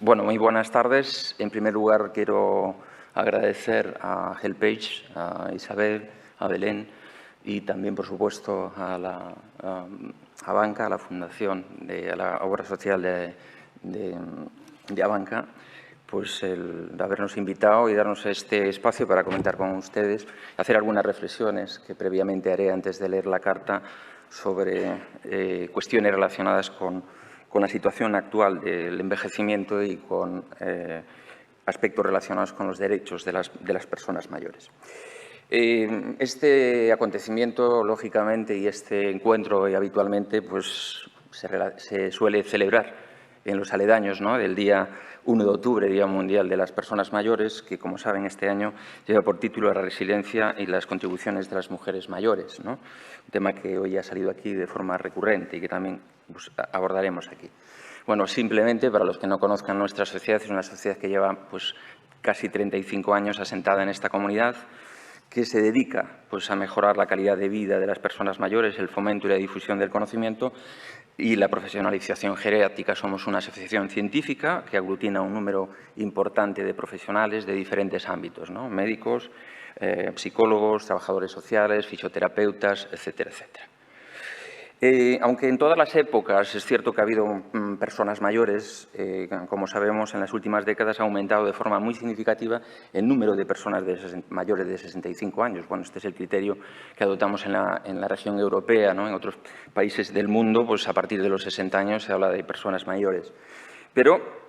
Bueno, muy buenas tardes. En primer lugar, quiero agradecer a HelpAge, a Isabel, a Belén y también, por supuesto, a Abanca, a la Fundación, a la Obra Social de Abanca, pues el habernos invitado y darnos este espacio para comentar con ustedes, hacer algunas reflexiones que previamente haré antes de leer la carta sobre cuestiones relacionadas con la situación actual del envejecimiento y con aspectos relacionados con los derechos de las personas mayores. Este acontecimiento, lógicamente, y este encuentro habitualmente pues, se suele celebrar en los aledaños, ¿no?, del día 1 de octubre, Día Mundial de las Personas Mayores, que, como saben, este año lleva por título La resiliencia y las contribuciones de las mujeres mayores, ¿no? Un tema que hoy ha salido aquí de forma recurrente y que también pues, abordaremos aquí. Bueno, simplemente, para los que no conozcan nuestra sociedad, es una sociedad que lleva pues, casi 35 años asentada en esta comunidad, que se dedica pues, a mejorar la calidad de vida de las personas mayores, el fomento y la difusión del conocimiento y la profesionalización geriátrica. Somos una asociación científica que aglutina un número importante de profesionales de diferentes ámbitos, ¿no?, médicos, psicólogos, trabajadores sociales, fisioterapeutas, etcétera, etcétera. Aunque en todas las épocas es cierto que ha habido personas mayores, como sabemos, en las últimas décadas ha aumentado de forma muy significativa el número de personas mayores de 65 años. Bueno, este es el criterio que adoptamos en la región europea, ¿no? En otros países del mundo, pues a partir de los 60 años se habla de personas mayores. Pero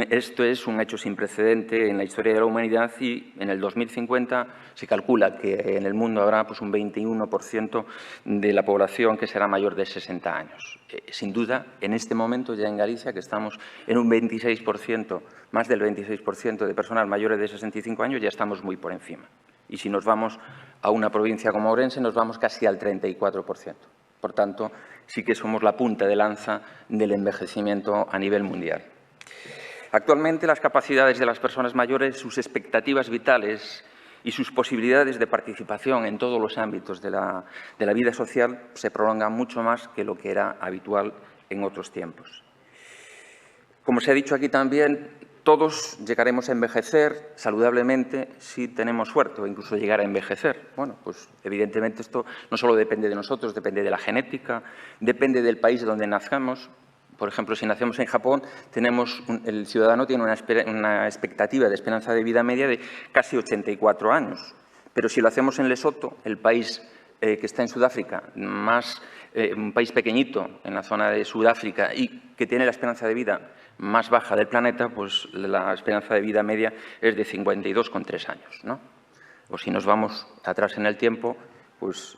esto es un hecho sin precedente en la historia de la humanidad y en el 2050 se calcula que en el mundo habrá pues, un 21% de la población que será mayor de 60 años. Sin duda, en este momento ya en Galicia, que estamos en un 26%, más del 26% de personas mayores de 65 años, ya estamos muy por encima. Y si nos vamos a una provincia como Ourense, nos vamos casi al 34%. Por tanto, sí que somos la punta de lanza del envejecimiento a nivel mundial. Actualmente, las capacidades de las personas mayores, sus expectativas vitales y sus posibilidades de participación en todos los ámbitos de la vida social se prolongan mucho más que lo que era habitual en otros tiempos. Como se ha dicho aquí también, todos llegaremos a envejecer saludablemente si tenemos suerte o incluso llegar a envejecer. Bueno, pues evidentemente esto no solo depende de nosotros, depende de la genética, depende del país donde nazcamos. Por ejemplo, si nacemos en Japón, el ciudadano tiene una expectativa de esperanza de vida media de casi 84 años. Pero si lo hacemos en Lesoto, el país que está en Sudáfrica, un país pequeñito en la zona de Sudáfrica y que tiene la esperanza de vida más baja del planeta, pues la esperanza de vida media es de 52,3 años, ¿no? O si nos vamos atrás en el tiempo, pues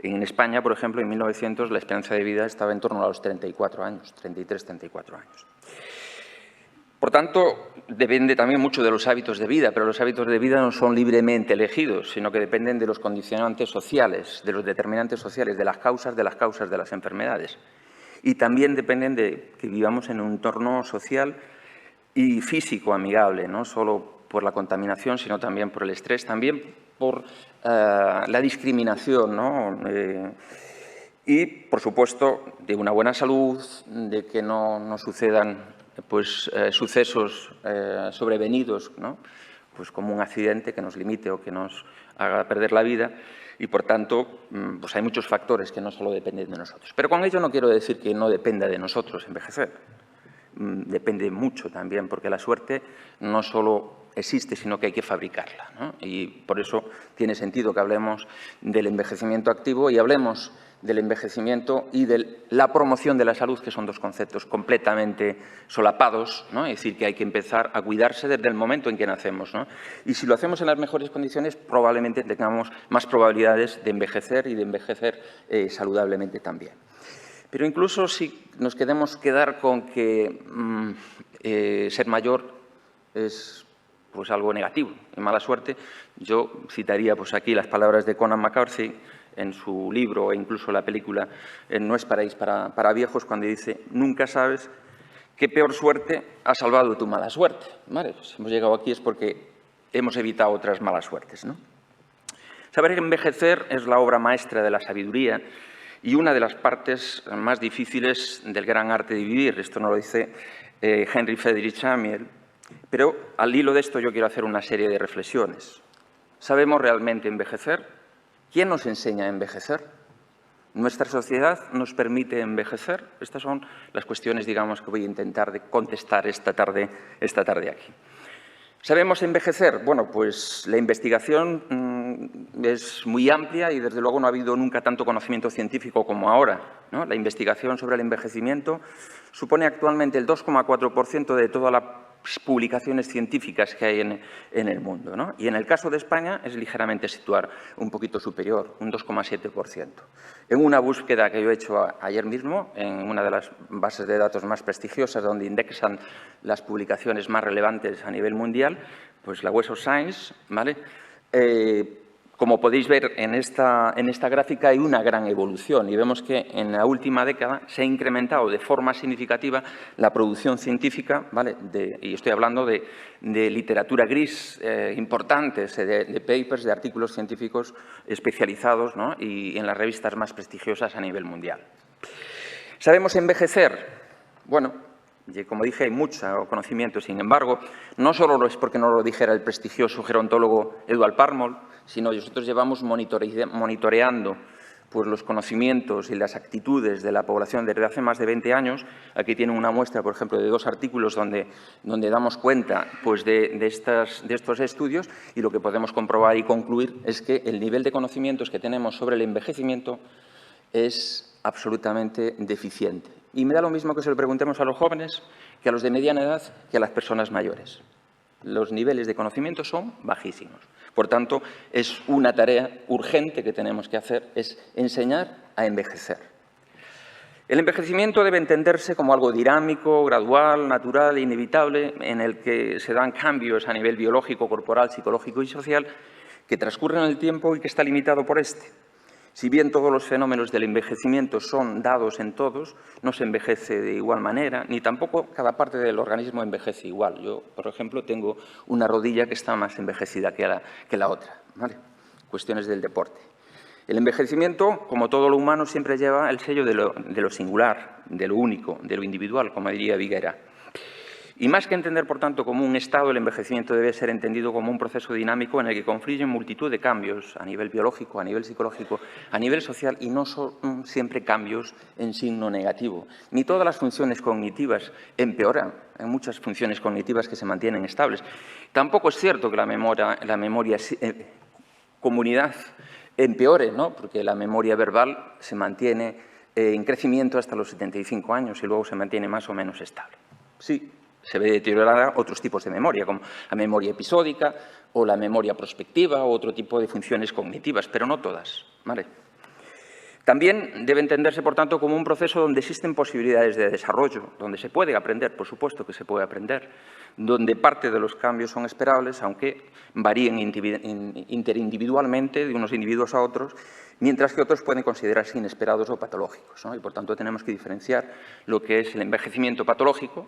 en España, por ejemplo, en 1900 la esperanza de vida estaba en torno a los 34 años, 33, 34 años. Por tanto, depende también mucho de los hábitos de vida, pero los hábitos de vida no son libremente elegidos, sino que dependen de los condicionantes sociales, de los determinantes sociales, de las causas de las enfermedades. Y también dependen de que vivamos en un entorno social y físico amigable, no solo por la contaminación, sino también por el estrés, también por la discriminación, ¿no? Y, por supuesto, de una buena salud, de que no sucedan pues, sucesos sobrevenidos, ¿no? Pues como un accidente que nos limite o que nos haga perder la vida. Y, por tanto, pues hay muchos factores que no solo dependen de nosotros. Pero con ello no quiero decir que no dependa de nosotros envejecer. Depende mucho también, porque la suerte no solo existe, sino que hay que fabricarla, ¿no? Y por eso tiene sentido que hablemos del envejecimiento activo y hablemos del envejecimiento y de la promoción de la salud, que son dos conceptos completamente solapados, ¿no? Es decir, que hay que empezar a cuidarse desde el momento en que nacemos, ¿no? Y si lo hacemos en las mejores condiciones, probablemente tengamos más probabilidades de envejecer y de envejecer saludablemente también. Pero incluso si nos queremos quedar con que ser mayor es pues, algo negativo y mala suerte, yo citaría pues, aquí las palabras de Conan McCarthy en su libro e incluso la película No es paraíso para viejos, cuando dice: nunca sabes qué peor suerte ha salvado tu mala suerte. ¿Vale? Pues hemos llegado aquí es porque hemos evitado otras malas suertes, ¿no? Saber envejecer es la obra maestra de la sabiduría y una de las partes más difíciles del gran arte de vivir. Esto nos lo dice Henry Friedrich Amiel, pero al hilo de esto yo quiero hacer una serie de reflexiones. ¿Sabemos realmente envejecer? ¿Quién nos enseña a envejecer? ¿Nuestra sociedad nos permite envejecer? Estas son las cuestiones, digamos, que voy a intentar contestar esta tarde aquí. ¿Sabemos envejecer? Bueno, pues la investigación es muy amplia y, desde luego, no ha habido nunca tanto conocimiento científico como ahora, ¿no? La investigación sobre el envejecimiento supone actualmente el 2,4% de todas las publicaciones científicas que hay en el mundo, ¿no? Y en el caso de España es ligeramente situar un poquito superior, un 2,7%. En una búsqueda que yo he hecho ayer mismo, en una de las bases de datos más prestigiosas, donde indexan las publicaciones más relevantes a nivel mundial, pues la Web of Science, ¿vale? Como podéis ver en esta gráfica, hay una gran evolución y vemos que en la última década se ha incrementado de forma significativa la producción científica, ¿vale? Y estoy hablando de literatura gris importantes, de papers, de artículos científicos especializados, ¿no? Y en las revistas más prestigiosas a nivel mundial. ¿Sabemos envejecer? Bueno, como dije, hay mucho conocimiento. Sin embargo, no solo lo es porque no lo dijera el prestigioso gerontólogo Edward Parmol, sino nosotros llevamos monitoreando pues, los conocimientos y las actitudes de la población desde hace más de 20 años. Aquí tienen una muestra, por ejemplo, de 2 artículos donde damos cuenta pues, de estos estudios, y lo que podemos comprobar y concluir es que el nivel de conocimientos que tenemos sobre el envejecimiento es absolutamente deficiente. Y me da lo mismo que se lo preguntemos a los jóvenes, que a los de mediana edad, que a las personas mayores. Los niveles de conocimiento son bajísimos. Por tanto, es una tarea urgente que tenemos que hacer, es enseñar a envejecer. El envejecimiento debe entenderse como algo dinámico, gradual, natural e inevitable, en el que se dan cambios a nivel biológico, corporal, psicológico y social, que transcurren en el tiempo y que está limitado por este. Si bien todos los fenómenos del envejecimiento son dados en todos, no se envejece de igual manera, ni tampoco cada parte del organismo envejece igual. Yo, por ejemplo, tengo una rodilla que está más envejecida que la otra, ¿vale? Cuestiones del deporte. El envejecimiento, como todo lo humano, siempre lleva el sello de lo singular, de lo único, de lo individual, como diría Viguera. Y más que entender, por tanto, como un estado, el envejecimiento debe ser entendido como un proceso dinámico en el que confluyen multitud de cambios a nivel biológico, a nivel psicológico, a nivel social, y no son siempre cambios en signo negativo. Ni todas las funciones cognitivas empeoran, hay muchas funciones cognitivas que se mantienen estables. Tampoco es cierto que la memoria comunidad empeore, ¿no? Porque la memoria verbal se mantiene en crecimiento hasta los 75 años y luego se mantiene más o menos estable. Sí, se ve deteriorada otros tipos de memoria, como la memoria episódica o la memoria prospectiva o otro tipo de funciones cognitivas, pero no todas, ¿vale? También debe entenderse, por tanto, como un proceso donde existen posibilidades de desarrollo, donde se puede aprender, por supuesto que se puede aprender, donde parte de los cambios son esperables, aunque varíen interindividualmente de unos individuos a otros, mientras que otros pueden considerarse inesperados o patológicos, ¿no? Y, por tanto, tenemos que diferenciar lo que es el envejecimiento patológico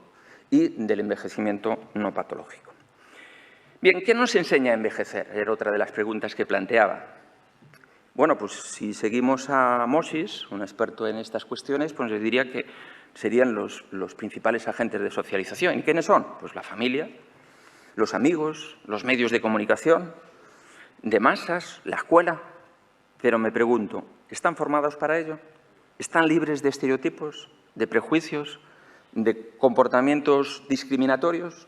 y del envejecimiento no patológico. Bien, ¿qué nos enseña a envejecer? Era otra de las preguntas que planteaba. Bueno, pues si seguimos a Moses, un experto en estas cuestiones, pues les diría que serían los principales agentes de socialización. ¿Y quiénes son? Pues la familia, los amigos, los medios de comunicación, de masas, la escuela. Pero me pregunto, ¿están formados para ello? ¿Están libres de estereotipos, de prejuicios, de comportamientos discriminatorios?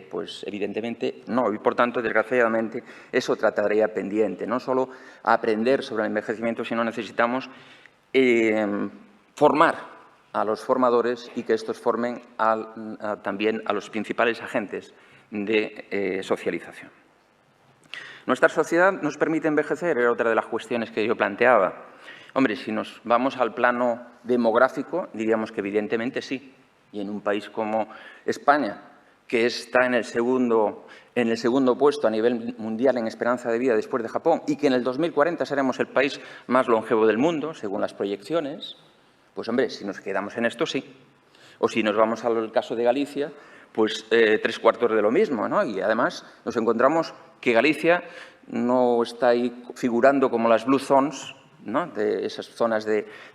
Pues evidentemente no, y por tanto, desgraciadamente, es otra tarea pendiente. No solo aprender sobre el envejecimiento, sino necesitamos formar a los formadores y que estos formen también a los principales agentes de socialización. ¿Nuestra sociedad nos permite envejecer? Era otra de las cuestiones que yo planteaba. Hombre, si nos vamos al plano demográfico, diríamos que evidentemente sí. Y en un país como España, que está en el segundo puesto a nivel mundial en esperanza de vida después de Japón, y que en el 2040 seremos el país más longevo del mundo, según las proyecciones, pues, hombre, si nos quedamos en esto, sí. O si nos vamos al caso de Galicia, pues 3/4 de lo mismo, ¿no? Y además nos encontramos que Galicia no está ahí figurando como las Blue Zones, ¿no?, de esas zonas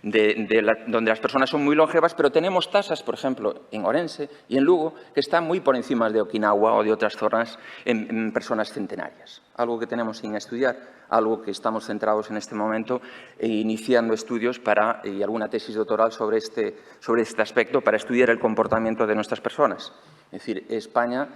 donde las personas son muy longevas, pero tenemos tasas, por ejemplo, en Orense y en Lugo, que están muy por encima de Okinawa o de otras zonas en personas centenarias. Algo que tenemos sin estudiar, algo que estamos centrados en este momento iniciando estudios y alguna tesis doctoral sobre este aspecto para estudiar el comportamiento de nuestras personas. Es decir, España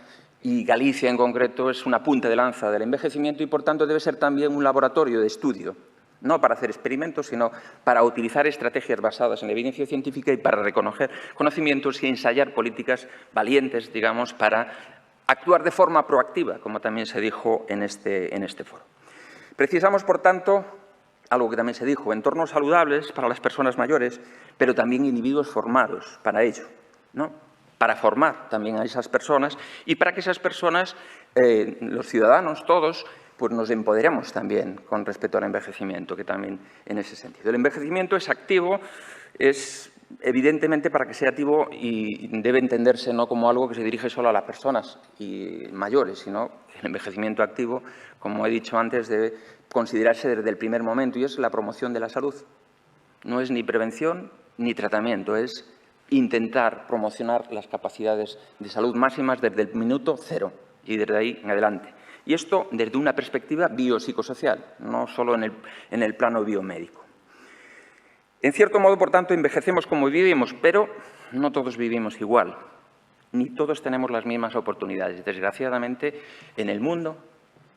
y Galicia en concreto es una punta de lanza del envejecimiento y, por tanto, debe ser también un laboratorio de estudio, no para hacer experimentos, sino para utilizar estrategias basadas en la evidencia científica y para reconocer conocimientos y ensayar políticas valientes, digamos, para actuar de forma proactiva, como también se dijo en este foro. Precisamos, por tanto, algo que también se dijo, entornos saludables para las personas mayores, pero también individuos formados para ello, ¿no?, para formar también a esas personas y para que esas personas, los ciudadanos todos, pues nos empoderemos también con respecto al envejecimiento, que también en ese sentido. El envejecimiento es activo, es evidentemente para que sea activo y debe entenderse no como algo que se dirige solo a las personas mayores, sino que el envejecimiento activo, como he dicho antes, debe considerarse desde el primer momento y es la promoción de la salud. No es ni prevención ni tratamiento, es intentar promocionar las capacidades de salud máximas desde el minuto cero y desde ahí en adelante. Y esto desde una perspectiva biopsicosocial, no solo en el plano biomédico. En cierto modo, por tanto, envejecemos como vivimos, pero no todos vivimos igual, ni todos tenemos las mismas oportunidades. Desgraciadamente, en el mundo,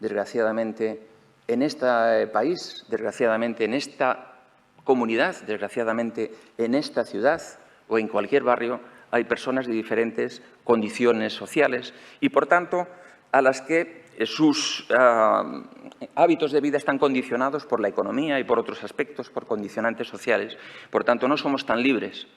desgraciadamente, en este país, desgraciadamente, en esta comunidad, desgraciadamente, en esta ciudad o en cualquier barrio, hay personas de diferentes condiciones sociales y, por tanto, a las que sus hábitos de vida están condicionados por la economía y por otros aspectos, por condicionantes sociales. Por tanto, no somos tan libres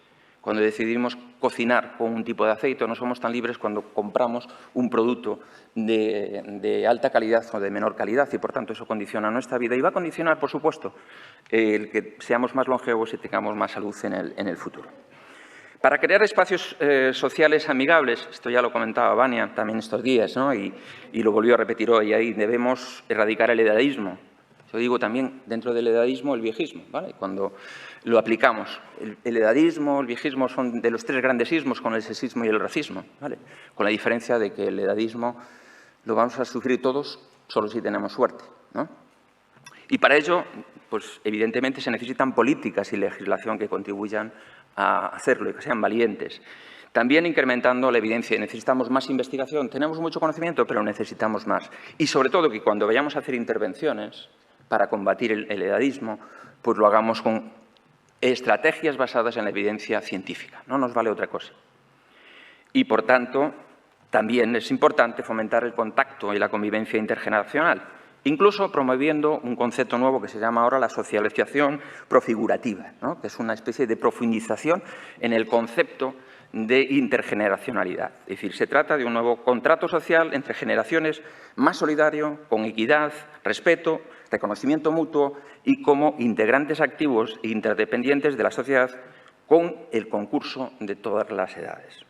cuando decidimos cocinar con un tipo de aceite, no somos tan libres cuando compramos un producto de alta calidad o de menor calidad y, por tanto, eso condiciona nuestra vida y va a condicionar, por supuesto, el que seamos más longevos y tengamos más salud en el futuro. Para crear espacios sociales amigables, esto ya lo comentaba Vania también estos días, ¿no?, y lo volvió a repetir hoy, ahí debemos erradicar el edadismo. Yo digo también, dentro del edadismo, el viejismo, ¿vale?, cuando lo aplicamos. El edadismo, el viejismo son de los tres grandes ismos, con el sexismo y el racismo, ¿vale?, con la diferencia de que el edadismo lo vamos a sufrir todos solo si tenemos suerte, ¿no? Y para ello, pues evidentemente se necesitan políticas y legislación que contribuyan a hacerlo y que sean valientes. También incrementando la evidencia. Necesitamos más investigación. Tenemos mucho conocimiento, pero necesitamos más. Y sobre todo que cuando vayamos a hacer intervenciones para combatir el edadismo, pues lo hagamos con estrategias basadas en la evidencia científica. No nos vale otra cosa. Y, por tanto, también es importante fomentar el contacto y la convivencia intergeneracional, incluso promoviendo un concepto nuevo que se llama ahora la socialización profigurativa, ¿no?, que es una especie de profundización en el concepto de intergeneracionalidad. Es decir, se trata de un nuevo contrato social entre generaciones más solidario, con equidad, respeto, reconocimiento mutuo y como integrantes activos e interdependientes de la sociedad con el concurso de todas las edades.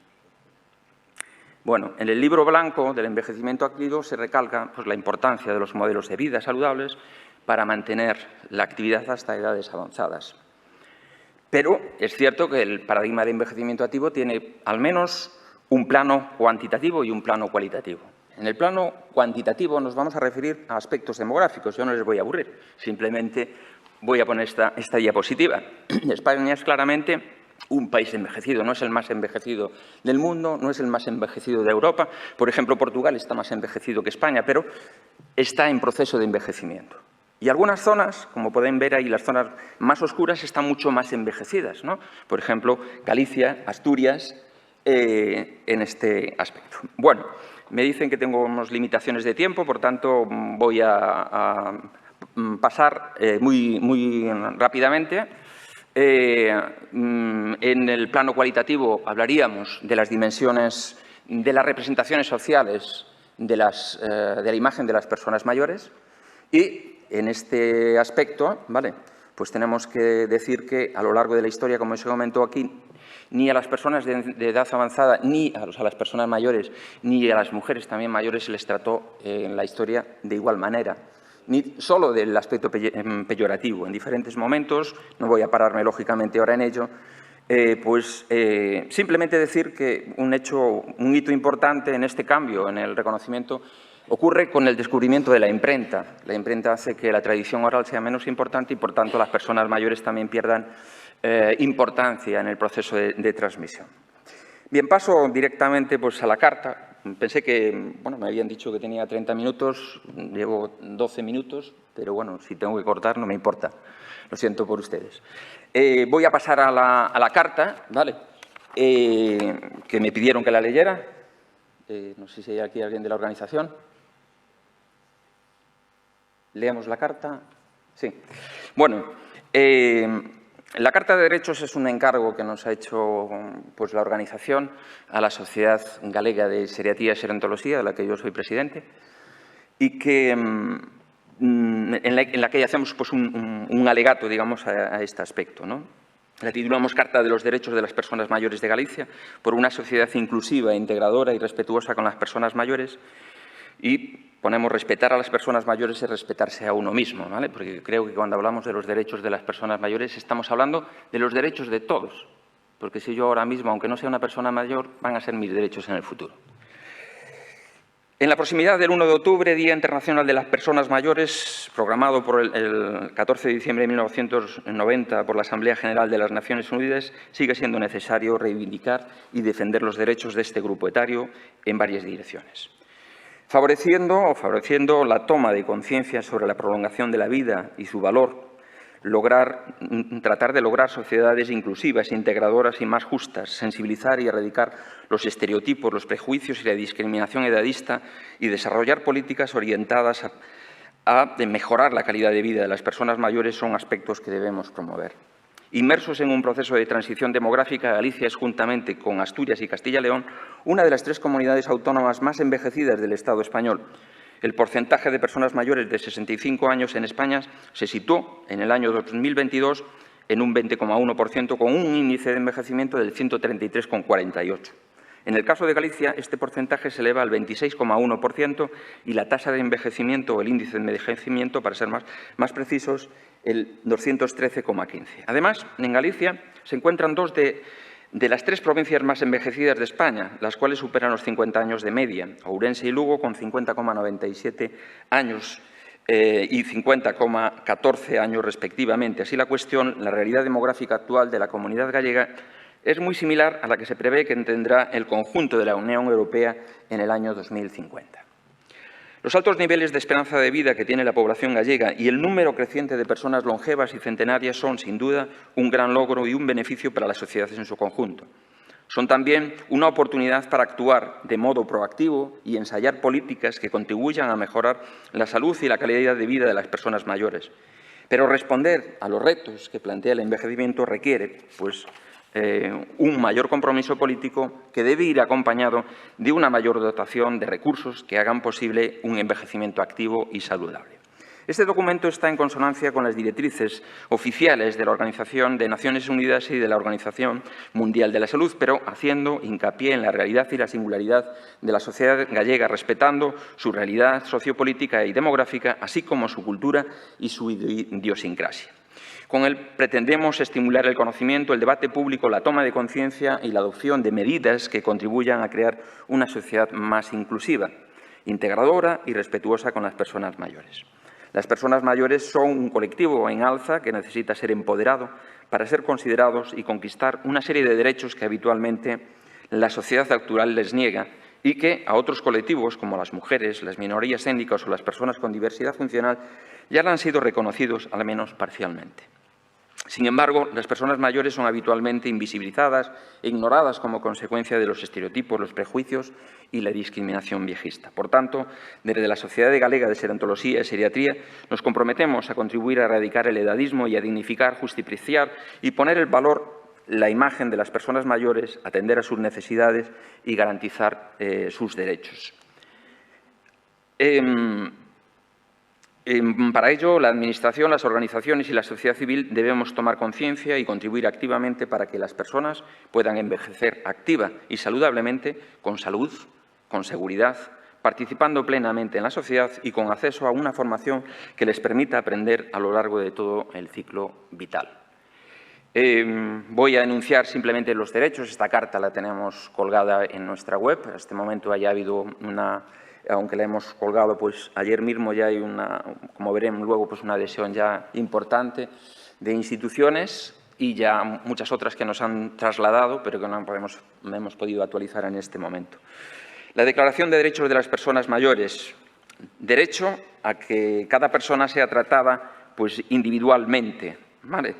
Bueno, en el libro blanco del envejecimiento activo se recalca pues, la importancia de los modelos de vida saludables para mantener la actividad hasta edades avanzadas. Pero es cierto que el paradigma de envejecimiento activo tiene al menos un plano cuantitativo y un plano cualitativo. En el plano cuantitativo nos vamos a referir a aspectos demográficos. Yo no les voy a aburrir, simplemente voy a poner esta diapositiva. España es claramente un país envejecido, no es el más envejecido del mundo, no es el más envejecido de Europa. Por ejemplo, Portugal está más envejecido que España, pero está en proceso de envejecimiento. Y algunas zonas, como pueden ver ahí, las zonas más oscuras están mucho más envejecidas, ¿no? Por ejemplo, Galicia, Asturias, en este aspecto. Bueno, me dicen que tengo unas limitaciones de tiempo, por tanto, voy a pasar muy rápidamente. En el plano cualitativo hablaríamos de las dimensiones de las representaciones sociales de la imagen de las personas mayores y en este aspecto, ¿vale?, pues tenemos que decir que a lo largo de la historia, como se comentó aquí, ni a las personas de edad avanzada, ni a las personas mayores, ni a las mujeres también mayores se les trató en la historia de igual manera. ni solo del aspecto peyorativo. En diferentes momentos, no voy a pararme lógicamente ahora en ello, simplemente decir que un hito importante en este cambio, en el reconocimiento, ocurre con el descubrimiento de la imprenta. La imprenta hace que la tradición oral sea menos importante y, por tanto, las personas mayores también pierdan importancia en el proceso de transmisión. Bien, paso directamente a la carta. Pensé que, me habían dicho que tenía 30 minutos, llevo 12 minutos, pero bueno, si tengo que cortar no me importa. Lo siento por ustedes. Voy a pasar a la carta, ¿vale? Que me pidieron que la leyera. No sé si hay aquí alguien de la organización. ¿Leemos la carta? Sí. Bueno, la Carta de Derechos es un encargo que nos ha hecho la organización a la Sociedad Galega de Xeriatría y Xerontoloxía, de la que yo soy presidente, y que, en la que hacemos un alegato, digamos, a este aspecto, ¿no? La titulamos Carta de los Derechos de las Personas Mayores de Galicia, por una sociedad inclusiva, integradora y respetuosa con las personas mayores, y ponemos respetar a las personas mayores y respetarse a uno mismo, ¿vale? Porque creo que cuando hablamos de los derechos de las personas mayores estamos hablando de los derechos de todos, porque si yo ahora mismo, aunque no sea una persona mayor, van a ser mis derechos en el futuro. En la proximidad del 1 de octubre, Día Internacional de las Personas Mayores, programado por el 14 de diciembre de 1990 por la Asamblea General de las Naciones Unidas, sigue siendo necesario reivindicar y defender los derechos de este grupo etario en varias direcciones. Favoreciendo la toma de conciencia sobre la prolongación de la vida y su valor, tratar de lograr sociedades inclusivas, integradoras y más justas, sensibilizar y erradicar los estereotipos, los prejuicios y la discriminación edadista y desarrollar políticas orientadas a mejorar la calidad de vida de las personas mayores son aspectos que debemos promover. Inmersos en un proceso de transición demográfica, Galicia es, juntamente con Asturias y Castilla y León, una de las 3 comunidades autónomas más envejecidas del Estado español. El porcentaje de personas mayores de 65 años en España se situó en el año 2022 en un 20,1%, con un índice de envejecimiento del 133,48. En el caso de Galicia, este porcentaje se eleva al 26,1% y la tasa de envejecimiento, o el índice de envejecimiento, para ser más precisos, el 213,15. Además, en Galicia se encuentran 2 de las 3 provincias más envejecidas de España, las cuales superan los 50 años de media, Ourense y Lugo con 50,97 años y 50,14 años respectivamente. Así la realidad demográfica actual de la comunidad gallega es muy similar a la que se prevé que tendrá el conjunto de la Unión Europea en el año 2050. Los altos niveles de esperanza de vida que tiene la población gallega y el número creciente de personas longevas y centenarias son, sin duda, un gran logro y un beneficio para la sociedad en su conjunto. Son también una oportunidad para actuar de modo proactivo y ensayar políticas que contribuyan a mejorar la salud y la calidad de vida de las personas mayores. Pero responder a los retos que plantea el envejecimiento requiere, un mayor compromiso político que debe ir acompañado de una mayor dotación de recursos que hagan posible un envejecimiento activo y saludable. Este documento está en consonancia con las directrices oficiales de la Organización de Naciones Unidas y de la Organización Mundial de la Salud, pero haciendo hincapié en la realidad y la singularidad de la sociedad gallega, respetando su realidad sociopolítica y demográfica, así como su cultura y su idiosincrasia. Con él pretendemos estimular el conocimiento, el debate público, la toma de conciencia y la adopción de medidas que contribuyan a crear una sociedad más inclusiva, integradora y respetuosa con las personas mayores. Las personas mayores son un colectivo en alza que necesita ser empoderado para ser considerados y conquistar una serie de derechos que habitualmente la sociedad actual les niega y que a otros colectivos, como las mujeres, las minorías étnicas o las personas con diversidad funcional, ya han sido reconocidos, al menos parcialmente. Sin embargo, las personas mayores son habitualmente invisibilizadas e ignoradas como consecuencia de los estereotipos, los prejuicios y la discriminación viejista. Por tanto, desde la Sociedad Galega de Xerontoloxía y Xeriatría nos comprometemos a contribuir a erradicar el edadismo y a dignificar, justiciar y poner en valor la imagen de las personas mayores, atender a sus necesidades y garantizar sus derechos. Para ello, la Administración, las organizaciones y la sociedad civil debemos tomar conciencia y contribuir activamente para que las personas puedan envejecer activa y saludablemente, con salud, con seguridad, participando plenamente en la sociedad y con acceso a una formación que les permita aprender a lo largo de todo el ciclo vital. Voy a enunciar simplemente los derechos. Esta carta la tenemos colgada en nuestra web. En este momento haya habido aunque la hemos colgado pues ayer mismo, ya hay como veremos luego, pues una adhesión ya importante de instituciones y ya muchas otras que nos han trasladado, pero que no hemos podido actualizar en este momento. La Declaración de Derechos de las Personas Mayores. Derecho a que cada persona sea tratada pues, individualmente, ¿vale?,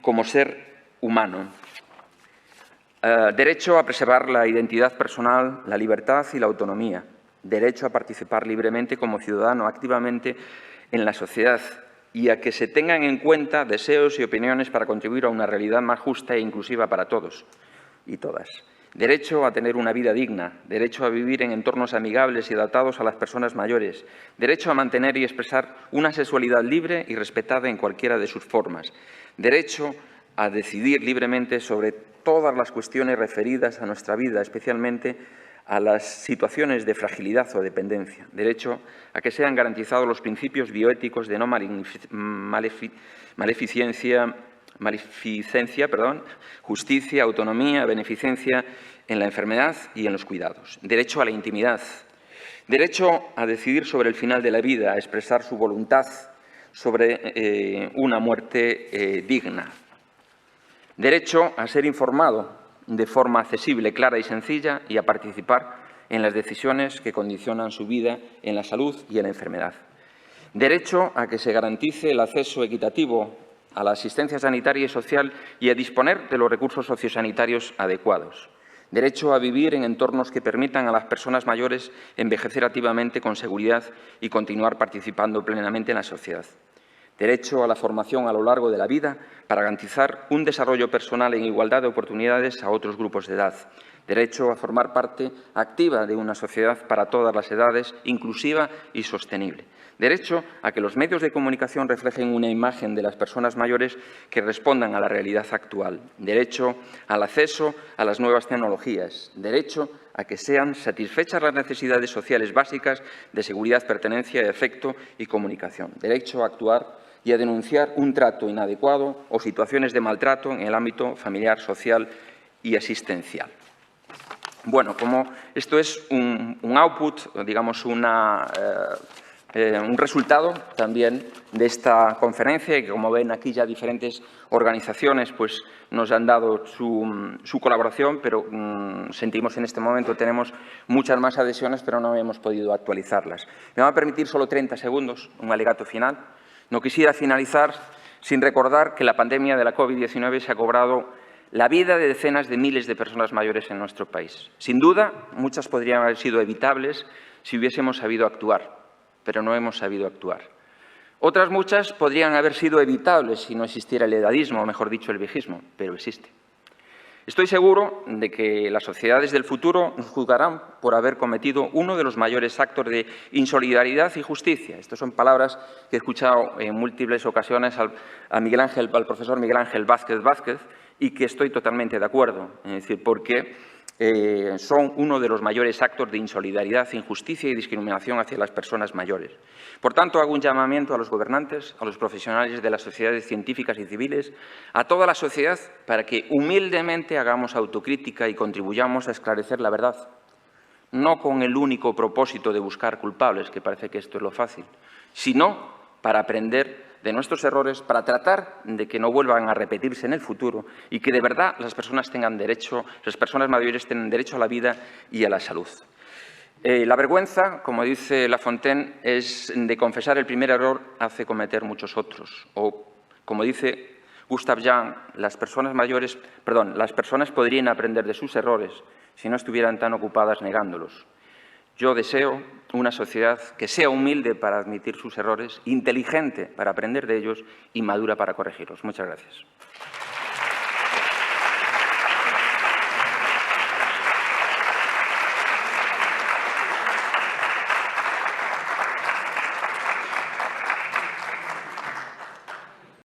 como ser humano. Derecho a preservar la identidad personal, la libertad y la autonomía. Derecho a participar libremente como ciudadano activamente en la sociedad y a que se tengan en cuenta deseos y opiniones para contribuir a una realidad más justa e inclusiva para todos y todas. Derecho a tener una vida digna, derecho a vivir en entornos amigables y adaptados a las personas mayores, derecho a mantener y expresar una sexualidad libre y respetada en cualquiera de sus formas, derecho a decidir libremente sobre todas las cuestiones referidas a nuestra vida, especialmente a las situaciones de fragilidad o dependencia, derecho a que sean garantizados los principios bioéticos de no maleficencia, justicia, autonomía, beneficencia en la enfermedad y en los cuidados. Derecho a la intimidad. Derecho a decidir sobre el final de la vida, a expresar su voluntad sobre una muerte digna. Derecho a ser informado de forma accesible, clara y sencilla y a participar en las decisiones que condicionan su vida en la salud y en la enfermedad. Derecho a que se garantice el acceso equitativo a la asistencia sanitaria y social y a disponer de los recursos sociosanitarios adecuados. Derecho a vivir en entornos que permitan a las personas mayores envejecer activamente con seguridad y continuar participando plenamente en la sociedad. Derecho a la formación a lo largo de la vida para garantizar un desarrollo personal en igualdad de oportunidades a otros grupos de edad. Derecho a formar parte activa de una sociedad para todas las edades, inclusiva y sostenible. Derecho a que los medios de comunicación reflejen una imagen de las personas mayores que respondan a la realidad actual. Derecho al acceso a las nuevas tecnologías. Derecho a que sean satisfechas las necesidades sociales básicas de seguridad, pertenencia, afecto y comunicación. Derecho a actuar y a denunciar un trato inadecuado o situaciones de maltrato en el ámbito familiar, social y asistencial. Bueno, como esto es un output, digamos, un resultado también de esta conferencia, y que como ven aquí ya diferentes organizaciones pues, nos han dado su colaboración, pero sentimos en este momento, tenemos muchas más adhesiones, pero no hemos podido actualizarlas. Me va a permitir solo 30 segundos, un alegato final. No quisiera finalizar sin recordar que la pandemia de la COVID-19 se ha cobrado la vida de decenas de miles de personas mayores en nuestro país. Sin duda, muchas podrían haber sido evitables si hubiésemos sabido actuar, pero no hemos sabido actuar. Otras muchas podrían haber sido evitables si no existiera el edadismo, o mejor dicho, el viejismo, pero existe. Estoy seguro de que las sociedades del futuro nos juzgarán por haber cometido uno de los mayores actos de insolidaridad y justicia. Estas son palabras que he escuchado en múltiples ocasiones al profesor Miguel Ángel Vázquez y que estoy totalmente de acuerdo. Es decir, porque son uno de los mayores actos de insolidaridad, injusticia y discriminación hacia las personas mayores. Por tanto, hago un llamamiento a los gobernantes, a los profesionales de las sociedades científicas y civiles, a toda la sociedad, para que humildemente hagamos autocrítica y contribuyamos a esclarecer la verdad, no con el único propósito de buscar culpables, que parece que esto es lo fácil, sino para aprender de nuestros errores, para tratar de que no vuelvan a repetirse en el futuro y que de verdad las personas mayores tengan derecho a la vida y a la salud. La vergüenza, como dice La Fontaine, es de confesar el primer error hace cometer muchos otros. O, como dice Gustav Jahn, las personas podrían aprender de sus errores si no estuvieran tan ocupadas negándolos. Yo deseo una sociedad que sea humilde para admitir sus errores, inteligente para aprender de ellos y madura para corregirlos. Muchas gracias.